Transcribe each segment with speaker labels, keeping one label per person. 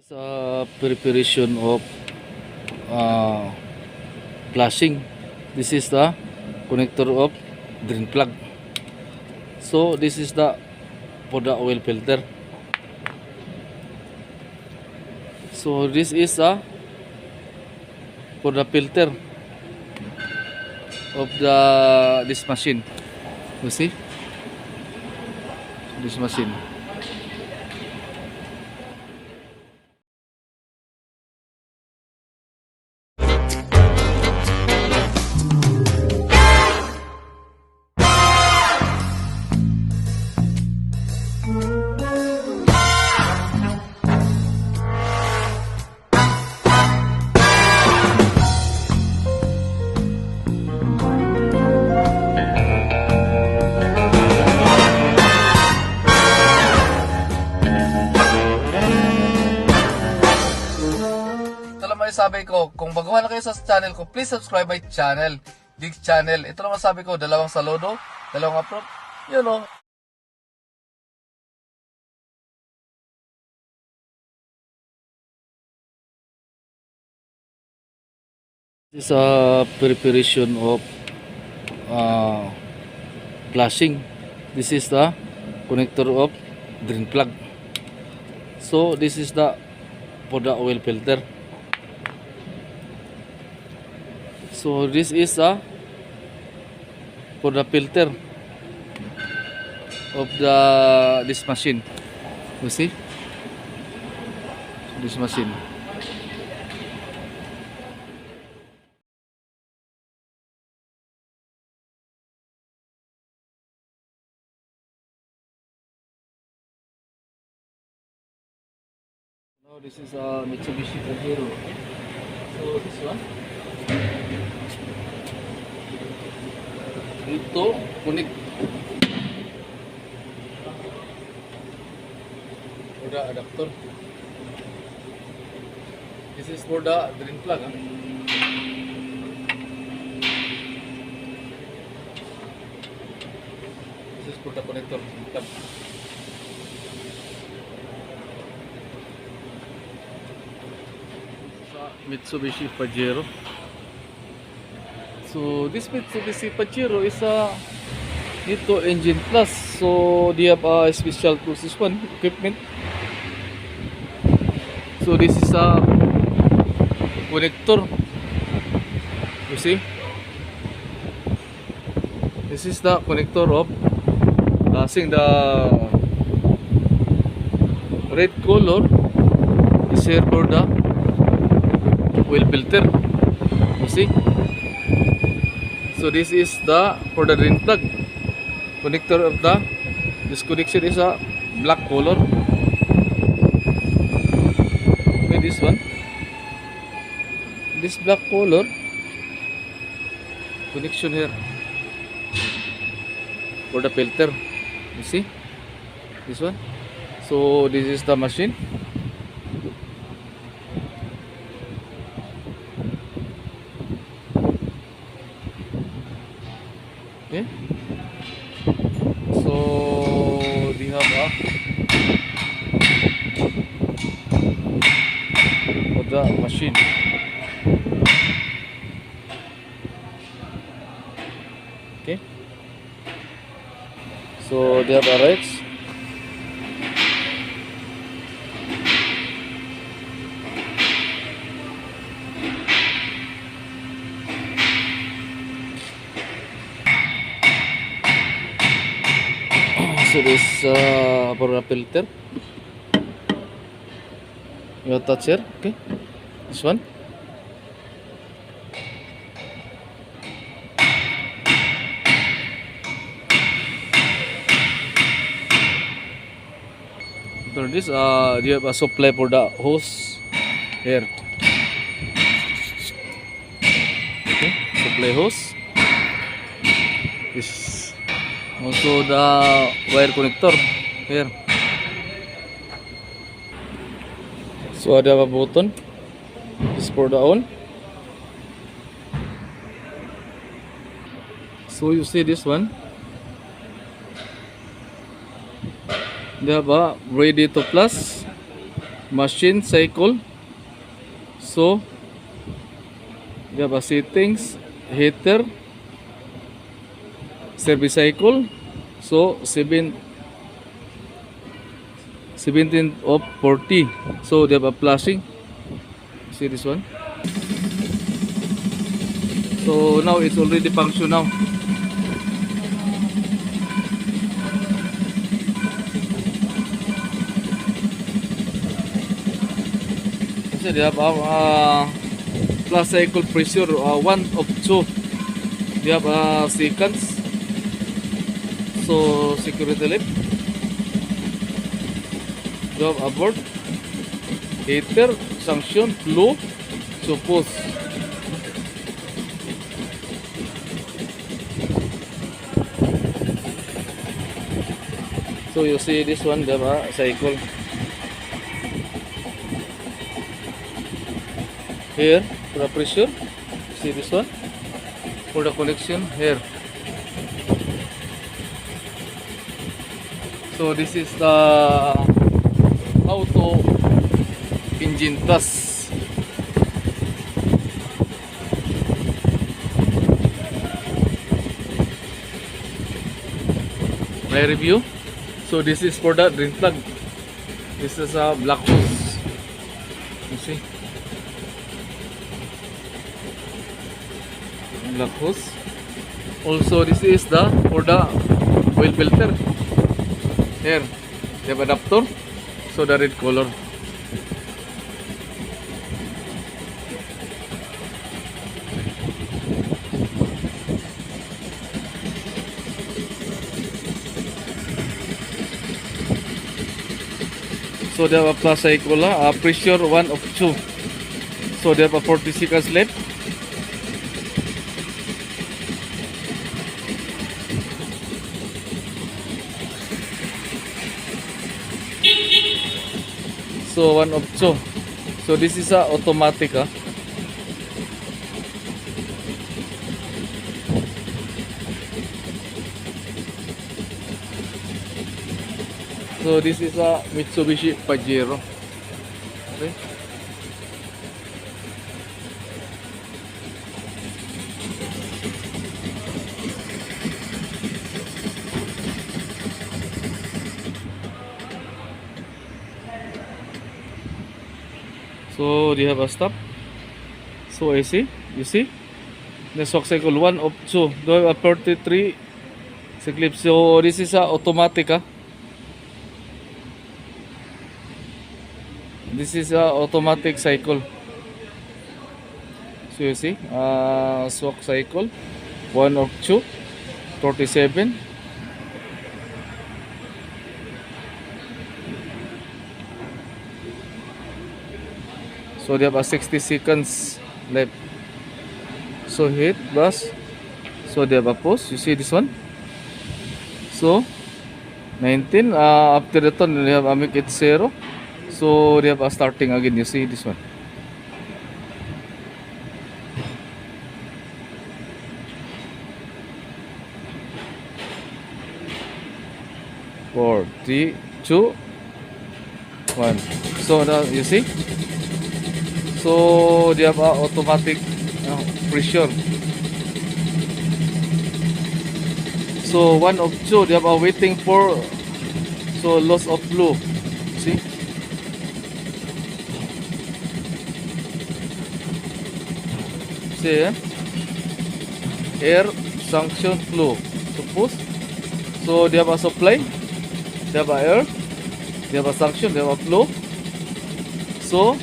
Speaker 1: It's a preparation of uh, flashing. This is the connector of drain plug. So this is the for the oil filter. So this is for the filter of this machine. You see this machine. Sabi ko, kung baguhan na kayo sa channel ko, please subscribe my channel, Dig Channel. Ito naman sabi ko, dalawang saludo, dalawang upload, you know. This is a preparation of flashing. This is the connector of drain plug. So this is the for the oil filter. So this is for the filter of this machine. You see this machine. Now this is a Mitsubishi Pajero. So this one. Ito, kunik. For the adapter. This is for the drain plug. This is for the connector plug. Mitsubishi Pajero. So this Mitsubishi Pajero is ito engine plus. So they have a special process one equipment. So this is a connector. You see, this is the connector of passing the red color is here for the oil filter. You see. So this is the for the drain plug. Connector of this connection is a black color. Okay, this one. This black color connection here for the filter. You see this one. So this is the machine. Okay. So we have the machine. Okay. So they have a rates. So this for a filter. You touch here, okay? This one. So this you have a supply for the hose here. Okay, supply hose. This. Also the wire connector here. So ada a button. This for the on. So you see this one. They have a ready to plus machine cycle. So you have a settings, heater, service cycle. So 17 of 40. So they have a flashing. See this one. So now it's already functional. So they have plus cycle pressure 1 of 2. They have seconds. So security lift. They have abort, heater, sanction, flow, suppose. So you see this one, they have a cycle. Here for the pressure, see this one for the connection here. So this is the auto engine test. My review. So this is for the drain plug. This is a black hose. You see. Black hose. Also this is the for the oil filter. Here they have adapter, so the red color. So they have a plus cycle, pressure 1 of 2. So they have a 40 seconds left. So 1 of 2. So this is a automatic. So this is a Mitsubishi Pajero. Okay. So they have a stop. So I see, you see, the shock cycle 1 of 2. Do have a 33 clip. So this is a automatic. This is a automatic cycle. So you see, shock cycle 1 of 2, 47. So they have a 60 seconds left. So hit bus. So they have a pause. You see this one. So 19. After the turn, they have a make it 0. So they have a starting again. You see this one. Four, three, two, one. So now you see. So they have a automatic pressure. So 1 of 2, they have a waiting for so loss of flow. See. See, air sanction flow. Suppose. So they have a supply, they have a air, they have a sanction, they have a flow. So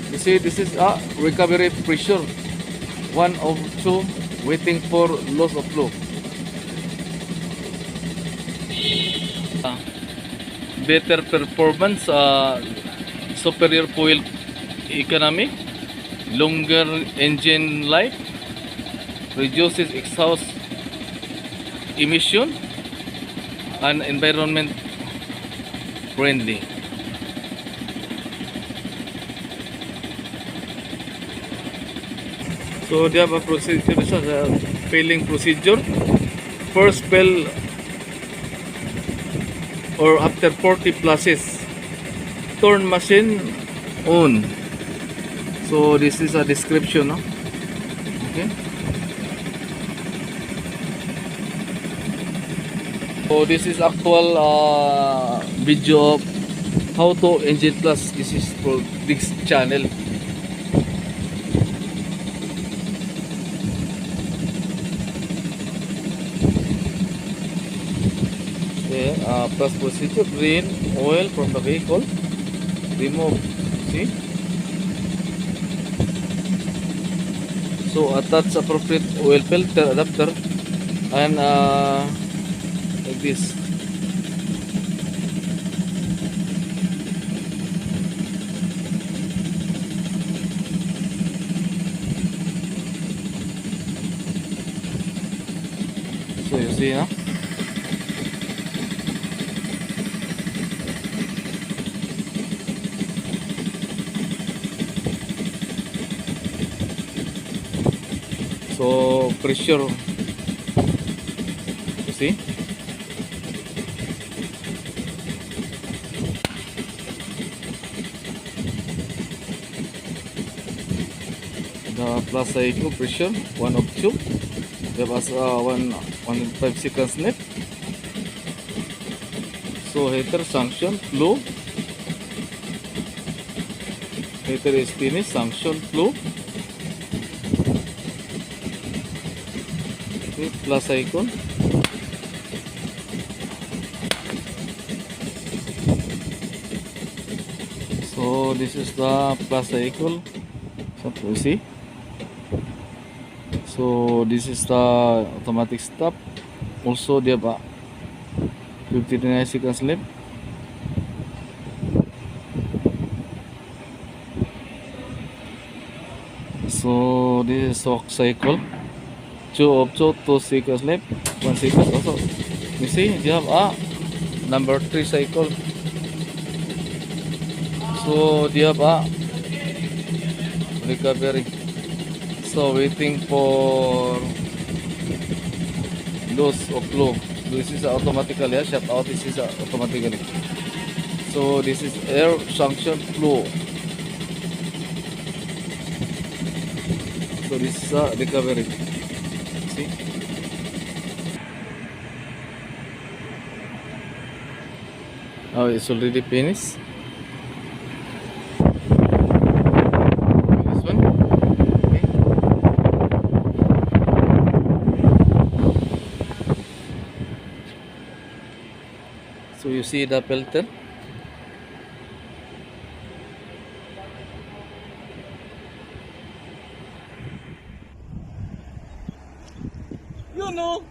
Speaker 1: you see, this is a recovery pressure 1 of 2, waiting for loss of flow. Better performance, superior fuel economy, longer engine life, reduces exhaust emission, and environment friendly. So they have a procedure, filling procedure. First fill or after 40 pluses, turn machine on. So this is a description, no? Okay. So this is actual video of how to engine plus. This is for this channel. Okay, plus procedure, drain oil from the vehicle, remove. See, so attach appropriate oil filter adapter and like this. So you see, huh? So pressure, you see, the plus cycle pressure 1 of 2. There was 1.5 seconds left. So heater sanction flow. Heater is finished. Sanction flow. Okay, plus icon. So this is the plus icon. So you see. So this is the automatic stop. Also dia pak 59 seconds left. So this is shock cycle. 2 of 2 seconds left. 1 second also. You see, you have a number 3 cycle. So you have a recovery. So waiting for loss of flow. This is automatically, yeah, shut out. This is automatically. So this is air sanction flow. So this is a recovery. See? Oh, it's already finished. This one. Okay. So you see the filter. You know.